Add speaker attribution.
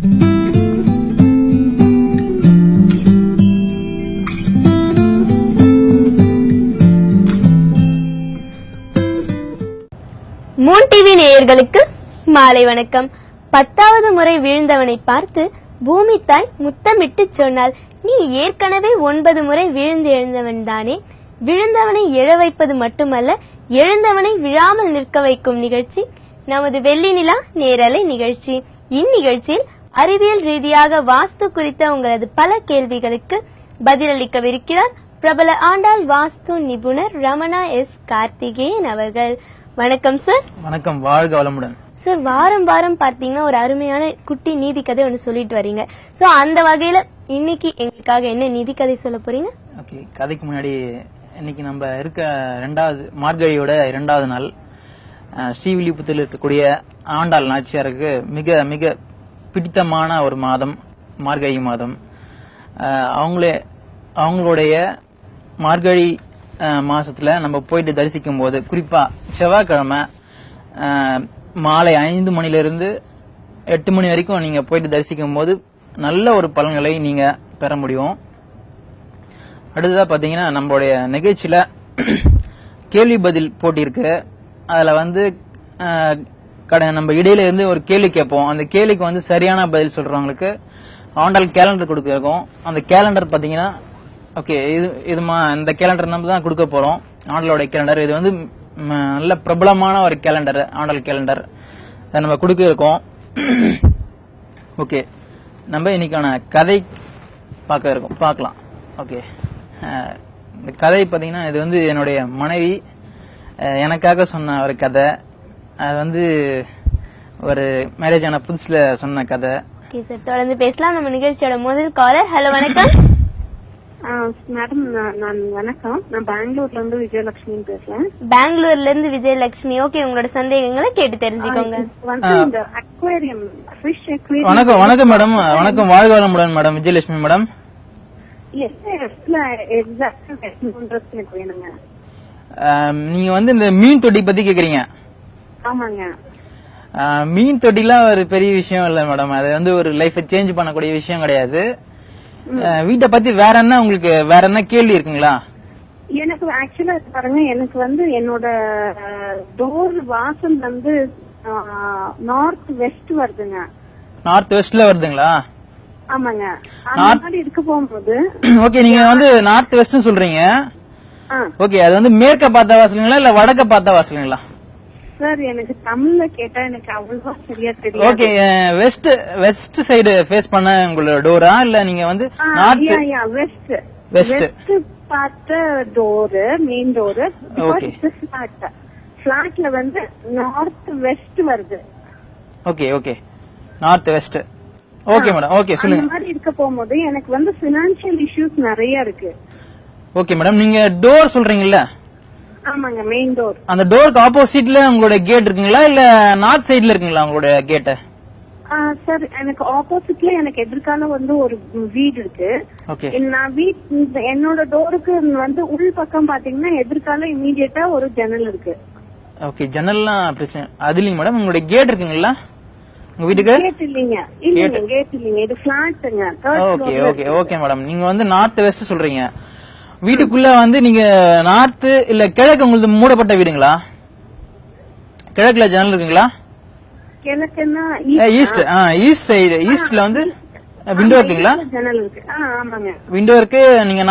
Speaker 1: Moon TV நேயர்களுக்கு மாலை வணக்கம். 10வது முறை விழுந்தவனை பார்த்து பூமி தாய் முத்தமிட்டு சொன்னால், நீ ஏற்கனவே 9 முறை விழுந்து எழுந்தவன் தானே. விழுந்தவனை எழ வைப்பது மட்டுமல்ல, எழுந்தவனை விழாமல் நிற்க வைக்கும் நிகழ்ச்சி நமது வெள்ளி நிலா நேரலை நிகழ்ச்சி. இந்நிகழ்ச்சியில் அறிவியல் ரீதியாக வாஸ்து குறித்த உங்களது பல கேள்விகளுக்கு பதிலளிக்கவிருக்கிறார் பிரபல ஆண்டாள் வாஸ்து நிபுணர் ரமணா எஸ் கார்த்திகேயன் அவர்கள். வணக்கம் சார்.
Speaker 2: வணக்கம், வாழ்க வளமுடன்.
Speaker 1: சார், வாரம் வாரம் பார்த்தீங்கன்னா ஒரு அருமையான குட்டி நீதி கதை ஒன்று சொல்லிட்டு வரீங்க. ஸோ அந்த வகையில இன்னைக்கு எங்களுக்காக என்ன நீதி கதை சொல்ல போறீங்க?
Speaker 2: ஓகே, கதைக்கு முன்னாடி இன்னைக்கு நம்ம இருக்க மார்கழியோட 2வது நாள். ஸ்ரீவில்லிபுத்தூரில் இருக்கக்கூடிய ஆண்டாள் நாச்சியாருக்கு மிக மிக பிடித்தமான ஒரு மாதம் மார்கழி மாதம். அவங்களுடைய மார்கழி மாசத்துல நம்ம போயிட்டு தரிசிக்கும் போது, குறிப்பா செவ்வாய்க்கிழமை மாலை 5 மணிலிருந்து 8 மணி வரைக்கும் நீங்க போயிட்டு தரிசிக்கும் போது நல்ல ஒரு பலன்களை நீங்க பெற முடியும். அடுத்ததா பாத்தீங்கன்னா, நம்மளுடைய நிகழ்ச்சியில கேள்வி பதில் போட்டி இருக்கு. அதுல நம்ம இடையில இருந்து ஒரு கேள்வி கேட்போம். அந்த கேள்விக்கு சரியான பதில் சொல்றவங்களுக்கு ஆண்டாள் கேலண்டர் கொடுக்க. அந்த கேலண்டர் பாத்தீங்கன்னா, ஓகே, இந்த கேலண்டர் நம்ம தான் கொடுக்க போறோம். ஆண்டாளோட கேலண்டர் இது நல்ல பிரபலமான ஒரு கேலண்டர், ஆண்டாள் கேலண்டர். அதை நம்ம கொடுக்க இருக்கோம். ஓகே, நம்ம இன்னைக்கான கதை பார்க்கலாம். ஓகே, இந்த கதை பாத்தீங்கன்னா, இது என்னுடைய மனைவி எனக்காக சொன்ன ஒரு கதை. அது ஒரு மேரேஜ் ஆன புதுசுல சொன்ன கதை.
Speaker 1: ஓகே சார், தொடர்ந்து பேசலாம். நம்ம நிகழ்ச்சியோட முதல் காலர். ஹலோ, வணக்கம்
Speaker 3: மேடம். நான் வணக்கம். நான் பெங்களூர்ல இருந்து விஜயலட்சுமி பேசுறேன்.
Speaker 1: பெங்களூர்ல இருந்து விஜயலட்சுமி. ஓகே, உங்களோட சந்தேகங்களை கேட்டு தெரிஞ்சுக்கோங்க.
Speaker 2: வணக்கம் வணக்கம் மேடம். வணக்கம், வாழ்க வளமுடன் மேடம். விஜயலட்சுமி மேடம். நீங்க இந்த மீன் தொட்டி பத்தி கேக்குறீங்க?
Speaker 3: ஆமாங்க.
Speaker 2: மீன் தொட்டிலாம் ஒரு பெரிய விஷயம் இல்ல மேடம். அது ஒரு லைஃப் சேஞ்ச் பண்ணக்கூடிய விஷயம் கிடையாது. வீட்டை பத்தி வேற என்ன கேள்வி இருக்குங்களா?
Speaker 3: எனக்கு ஆக்சுவலா பாருங்க, எனக்கு என்னோட டோர் வாசல் நார்த் வெஸ்ட் வருதுங்க.
Speaker 2: நார்த் வெஸ்ட்ல வருதுங்களா?
Speaker 3: ஆமாங்க. அந்த மாதிரி இருக்க போகும்போது
Speaker 2: ஓகே, நீங்க நார்த் வெஸ்ட் சொல்றீங்க. ஓகே, அது மேற்க பார்த்த வாசலுங்களா இல்ல வடக்க பார்த்த வாசலுங்களா?
Speaker 3: சார், எனக்கு தமிழ்ல கேட்டா எனக்கு அவ்வளவா சரியா தெரியும்.
Speaker 2: ஓகே, வெஸ்ட் சைடு ஃபேஸ் பண்ண உங்களோட டோரா இல்ல நீங்க நார்த் வெஸ்ட்
Speaker 3: பார்த்த டோர், மெயின் டோர்.
Speaker 2: ஓகே,
Speaker 3: ஃபிளாட்ல நார்த் வெஸ்ட் வருது.
Speaker 2: Okay okay, north west. Okay madam. Okay, சொல்லுங்க.
Speaker 3: அந்த மாதிரி இருக்க போகும்போது எனக்கு ஃபினான்ஷியல் இஷ்யூஸ் நிறைய இருக்கு.
Speaker 2: ஓகே மேடம், நீங்க டோர் சொல்றீங்கல்ல?
Speaker 3: ஆமாங்க, மெயின் டோர்.
Speaker 2: அந்த டோருக்கு ஆப்போசிட்ல உங்களோட கேட் இருக்குங்களா இல்ல நார்த் சைடுல இருக்குங்களா உங்களோட கேட்?
Speaker 3: சார், எனக்கு ஆப்போசிட்ல எனக்கு எதிர்கால ஒரு வீடு இருக்கு. நான் என்னோட டோருக்கு உள் பக்கம் பாத்தீங்கன்னா எதிர்கால இமீடியட்டா ஒரு ஜன்னல் இருக்கு.
Speaker 2: ஓகே, ஜன்னல்லாம் பிரச்சனை அது இல்லைங்க மேடம். உங்களுடைய கேட் இருக்குங்களா உங்க வீட்டுக்கு?
Speaker 3: கேட் இல்லீங்க. இல்லங்க, கேட் இல்லீங்க. இது ஃபிளாட்ங்க.
Speaker 2: ஓகே ஓகே ஓகே மேடம், நீங்க நார்த் வெஸ்ட் சொல்றீங்க. வீட்டுக்குள்ள நீங்க நார்த் இல்ல கிழக்கு உங்களுக்கு மூடப்பட்ட வீடுங்களா? கிழக்குல ஜன்னல் இருக்குங்களா?
Speaker 3: கிழக்குன்னா
Speaker 2: ஈஸ்ட். ஈஸ்ட் சைடு, ஈஸ்ட்ல விண்டோ இருக்குங்களா?
Speaker 3: ஜன்னல் இருக்கு. ஆமாங்க,
Speaker 2: விண்டோ இருக்கு. நீங்க